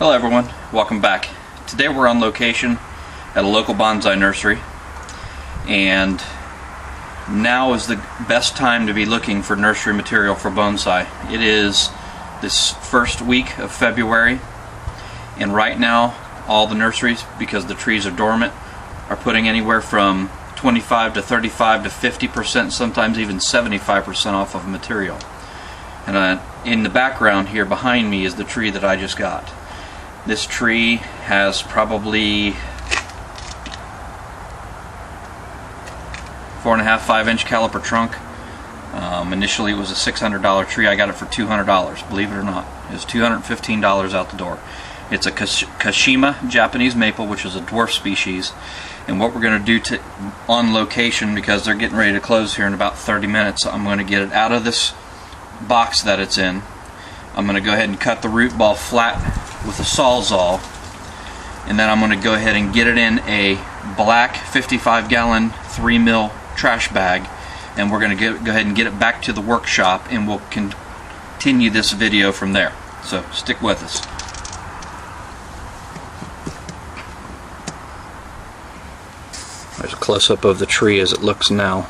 Hello everyone, welcome back. Today we're on location at a local bonsai nursery, and now is the best time to be looking for nursery material for bonsai. It is this first week of February, and right now all the nurseries, because the trees are dormant, are putting anywhere from 25 to 35 to 50%, sometimes even 75% off of material. And in the background here behind me is the tree that I just got. This tree has probably 4.5, 5-inch caliper trunk. Initially it was a $600 tree. I got it for $200, believe it or not. It was $215 out the door. It's a Kashima Japanese maple, which is a dwarf species. And what we're going to do on location, because they're getting ready to close here in about 30 minutes, I'm going to get it out of this box that it's in. I'm going to go ahead and cut the root ball flat with a sawzall, and then I'm going to go ahead and get it in a black 55-gallon 3mm trash bag, and we're going to go ahead and get it back to the workshop, and we'll continue this video from there. So stick with us. There's a close-up of the tree as it looks now.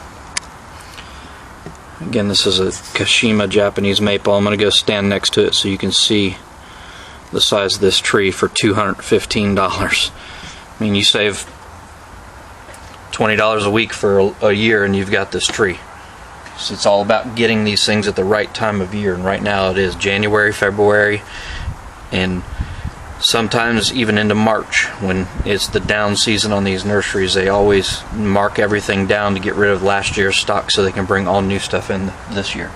Again, this is a Kashima Japanese maple. I'm going to go stand next to it so you can see the size of this tree for $215. I mean, you save $20 a week for a year and you've got this tree. So it's all about getting these things at the right time of year, and right now it is January, February, and sometimes even into March when it's the down season on these nurseries. They always mark everything down to get rid of last year's stock so they can bring all new stuff in this year.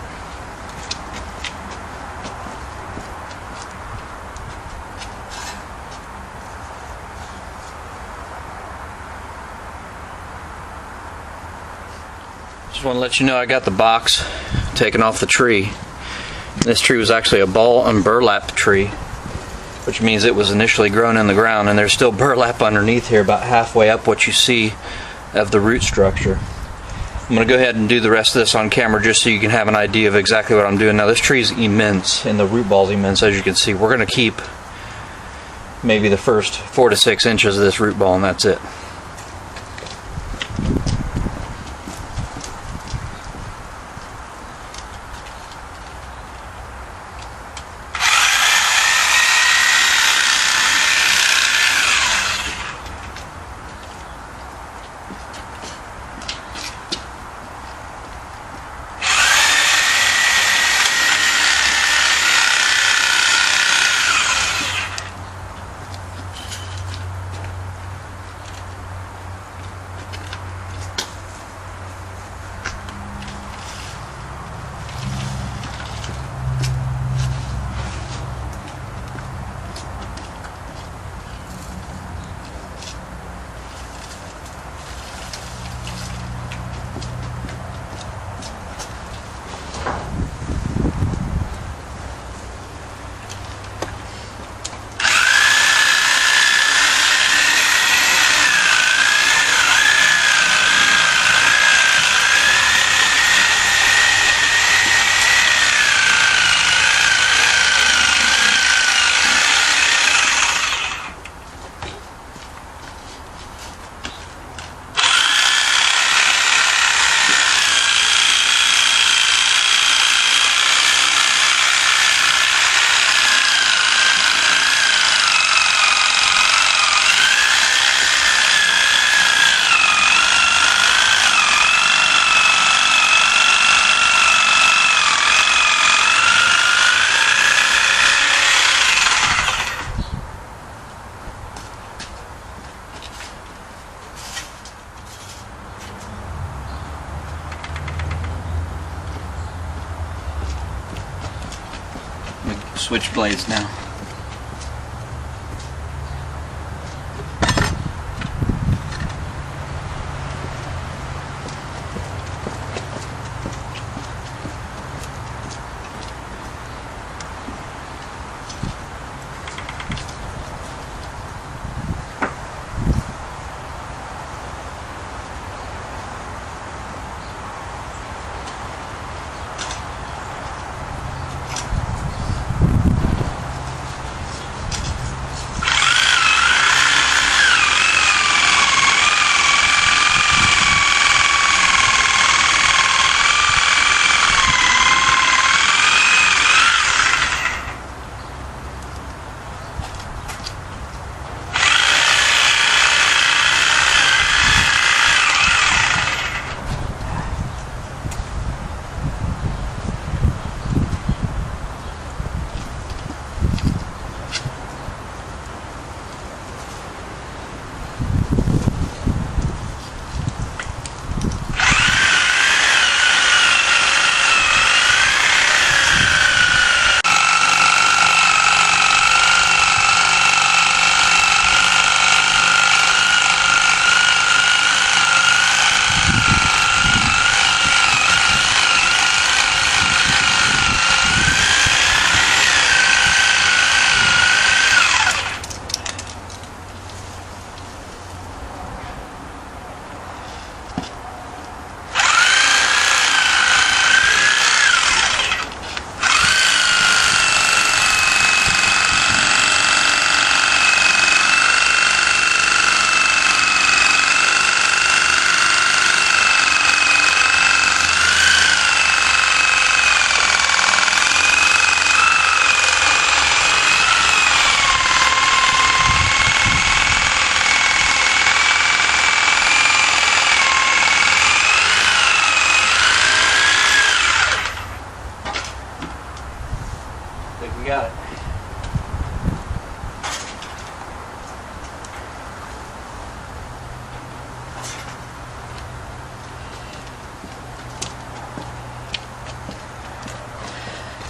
Just want to let you know I got the box taken off the tree. This tree was actually a ball and burlap tree, which means it was initially grown in the ground, and there's still burlap underneath here about halfway up what you see of the root structure. I'm going to go ahead and do the rest of this on camera just so you can have an idea of exactly what I'm doing. Now this tree is immense and the root ball is immense, as you can see. We're going to keep maybe the first 4 to 6 inches of this root ball, and that's it. Switch blades now.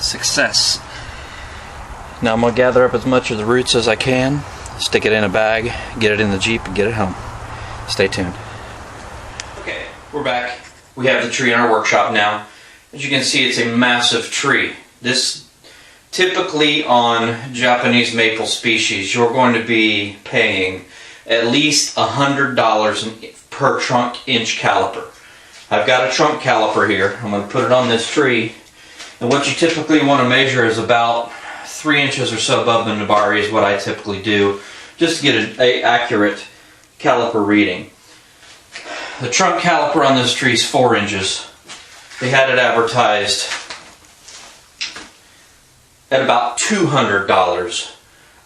Success. Now I'm going to gather up as much of the roots as I can, stick it in a bag, get it in the Jeep, and get it home. Stay tuned. Okay, we're back. We have the tree in our workshop now. As you can see, it's a massive tree. This, typically on Japanese maple species, you're going to be paying at least $100 per trunk inch caliper. I've got a trunk caliper here. I'm going to put it on this tree. And what you typically want to measure is about 3 inches or so above the nabari is what I typically do, just to get an accurate caliper reading. The trunk caliper on this tree is 4 inches. They had it advertised at about $200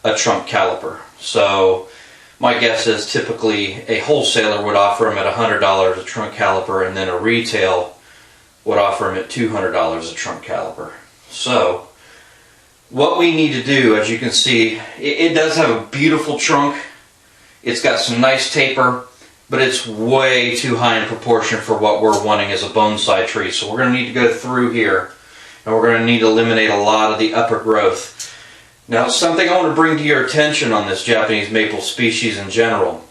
a trunk caliper. So my guess is typically a wholesaler would offer them at $100 a trunk caliper, and then a retail would offer them at $200 a trunk caliper. So what we need to do, as you can see, it does have a beautiful trunk. It's got some nice taper, but it's way too high in proportion for what we're wanting as a bonsai tree. So we're going to need to go through here, and we're going to need to eliminate a lot of the upper growth. Now, something I want to bring to your attention on this Japanese maple species in general.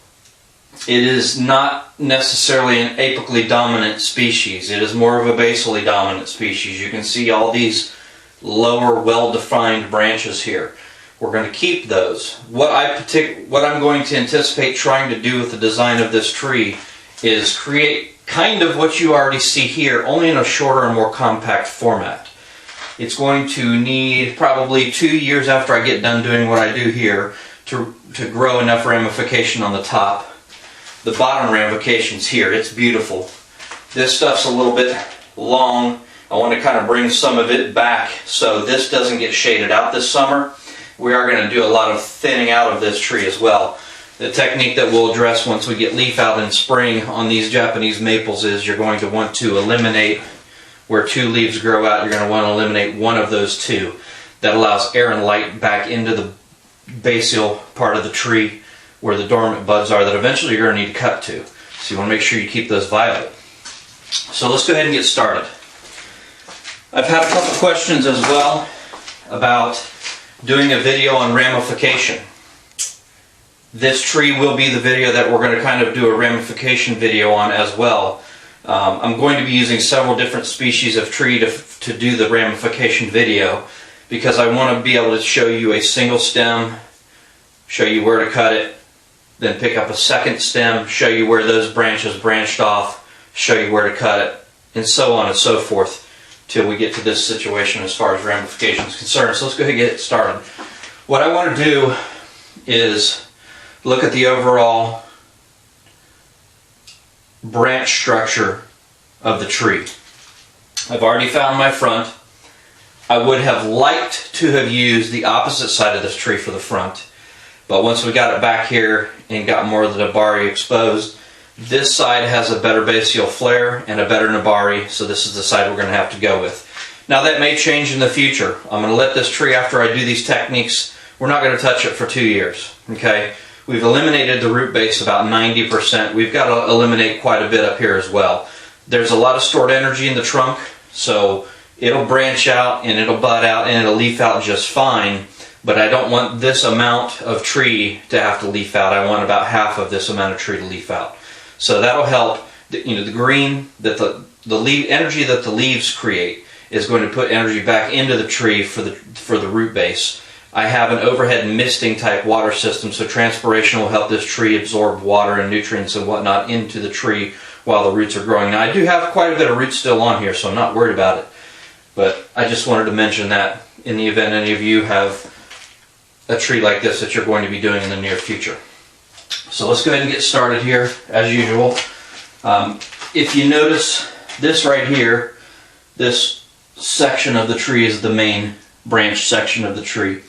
It is not necessarily an apically dominant species. It is more of a basally dominant species. You can see all these lower, well-defined branches here. We're going to keep those. What I'm going to anticipate trying to do with the design of this tree is create kind of what you already see here, only in a shorter and more compact format. It's going to need probably 2 years after I get done doing what I do here to grow enough ramification on the top. The bottom ramification's here. It's beautiful. This stuff's a little bit long. I want to kind of bring some of it back so this doesn't get shaded out this summer. We are going to do a lot of thinning out of this tree as well. The technique that we'll address once we get leaf out in spring on these Japanese maples is you're going to want to eliminate where 2 leaves grow out. You're going to want to eliminate one of those 2. That allows air and light back into the basal part of the tree where the dormant buds are that eventually you're going to need to cut to. So you want to make sure you keep those viable. So let's go ahead and get started. I've had a couple questions as well about doing a video on ramification. This tree will be the video that we're going to kind of do a ramification video on as well. I'm going to be using several different species of tree to do the ramification video because I want to be able to show you a single stem, show you where to cut it, then pick up a second stem, show you where those branches branched off, show you where to cut it, and so on and so forth till we get to this situation as far as ramification is concerned. So let's go ahead and get it started. What I want to do is look at the overall branch structure of the tree. I've already found my front. I would have liked to have used the opposite side of this tree for the front, but once we got it back here and got more of the nabari exposed, this side has a better basial flare and a better nabari, so this is the side we're going to have to go with. Now that may change in the future. I'm going to let this tree, after I do these techniques, we're not going to touch it for 2 years. Okay? We've eliminated the root base about 90%. We've got to eliminate quite a bit up here as well. There's a lot of stored energy in the trunk, so it'll branch out and it'll bud out and it'll leaf out just fine, but I don't want this amount of tree to have to leaf out. I want about half of this amount of tree to leaf out. So that'll help. The green that the energy that the leaves create is going to put energy back into the tree for the root base. I have an overhead misting type water system, so transpiration will help this tree absorb water and nutrients and whatnot into the tree while the roots are growing. Now I do have quite a bit of roots still on here, so I'm not worried about it. But I just wanted to mention that in the event any of you have a tree like this that you're going to be doing in the near future. So let's go ahead and get started here as usual. If you notice this right here, this section of the tree is the main branch section of the tree.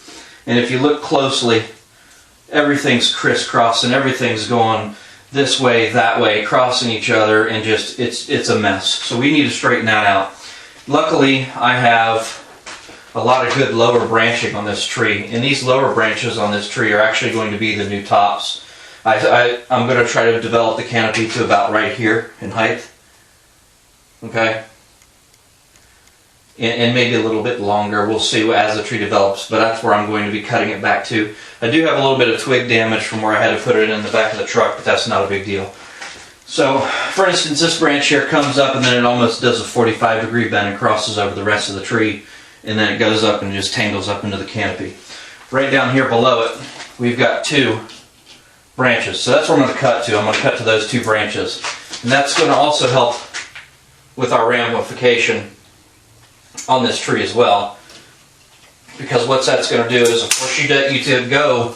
And if you look closely, everything's crisscrossing, everything's going this way, that way, crossing each other, and just it's a mess. So we need to straighten that out. Luckily, I have a lot of good lower branching on this tree, and these lower branches on this tree are actually going to be the new tops. I'm going to try to develop the canopy to about right here in height. Okay? and maybe a little bit longer. We'll see as the tree develops, but that's where I'm going to be cutting it back to. I do have a little bit of twig damage from where I had to put it in the back of the truck, but that's not a big deal. So, for instance, this branch here comes up and then it almost does a 45-degree bend and crosses over the rest of the tree, and then it goes up and just tangles up into the canopy. Right down here below it, we've got 2 branches. So that's where I'm going to cut to. I'm going to cut to those 2 branches. And that's going to also help with our ramification on this tree as well. Because what that's going to do is, of course, you go,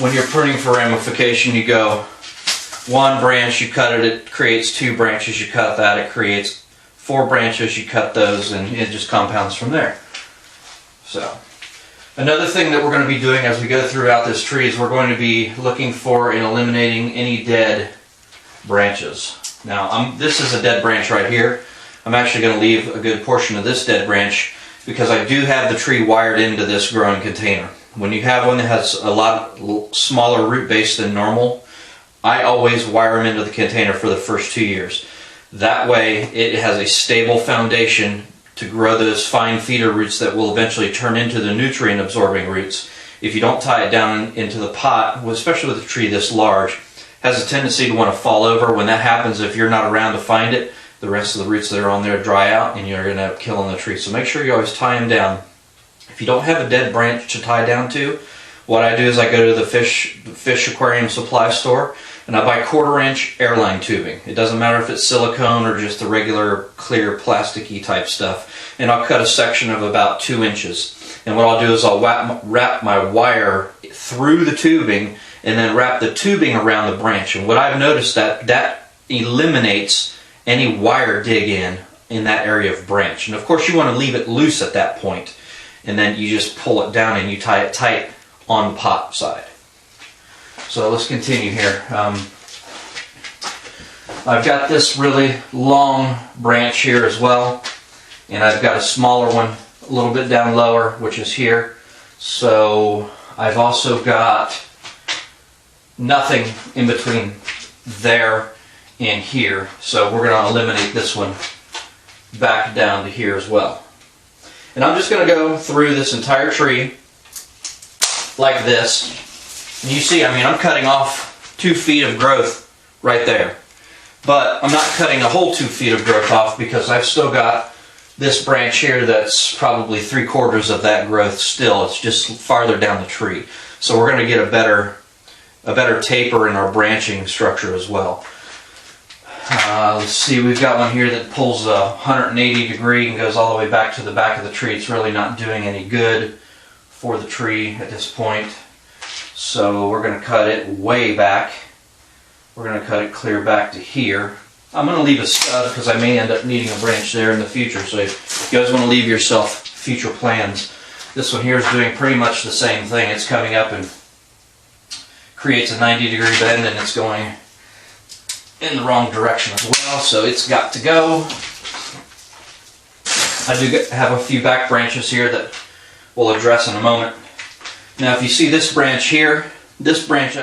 when you're pruning for ramification, you go 1 branch, you cut it, it creates 2 branches, you cut that, it creates 4 branches, you cut those, and it just compounds from there. So, another thing that we're going to be doing as we go throughout this tree is we're going to be looking for and eliminating any dead branches. Now, this is a dead branch right here. I'm actually going to leave a good portion of this dead branch because I do have the tree wired into this growing container. When you have one that has a lot smaller root base than normal, I always wire them into the container for the first 2 years. That way it has a stable foundation to grow those fine feeder roots that will eventually turn into the nutrient absorbing roots. If you don't tie it down into the pot, especially with a tree this large, has a tendency to want to fall over. When that happens, if you're not around to find it, the rest of the roots that are on there dry out and you're going to end up killing the tree. So make sure you always tie them down. If you don't have a dead branch to tie down to, what I do is I go to the fish aquarium supply store and I buy 1/4-inch airline tubing. It doesn't matter if it's silicone or just the regular clear plasticky type stuff. And I'll cut a section of about 2 inches. And what I'll do is I'll wrap my wire through the tubing and then wrap the tubing around the branch. And what I've noticed that eliminates any wire dig in that area of branch. And of course you want to leave it loose at that point. And then you just pull it down and you tie it tight on the pot side. So let's continue here. I've got this really long branch here as well. And I've got a smaller one a little bit down lower, which is here. So I've also got nothing in between there and here. So we're going to eliminate this one back down to here as well. And I'm just going to go through this entire tree like this. And you see, I mean, I'm cutting off 2 feet of growth right there. But I'm not cutting a whole 2 feet of growth off because I've still got this branch here that's probably 3/4 of that growth still. It's just farther down the tree. So we're going to get a better taper in our branching structure as well. Let's see, we've got one here that pulls a 180-degree and goes all the way back to the back of the tree. It's really not doing any good for the tree at this point. So we're going to cut it way back. We're going to cut it clear back to here. I'm going to leave a stud because I may end up needing a branch there in the future. So if you guys want to leave yourself future plans, this one here is doing pretty much the same thing. It's coming up and creates a 90-degree bend and it's going in the wrong direction as well, so it's got to go. I do have a few back branches here that we'll address in a moment. Now if you see this branch here, this branch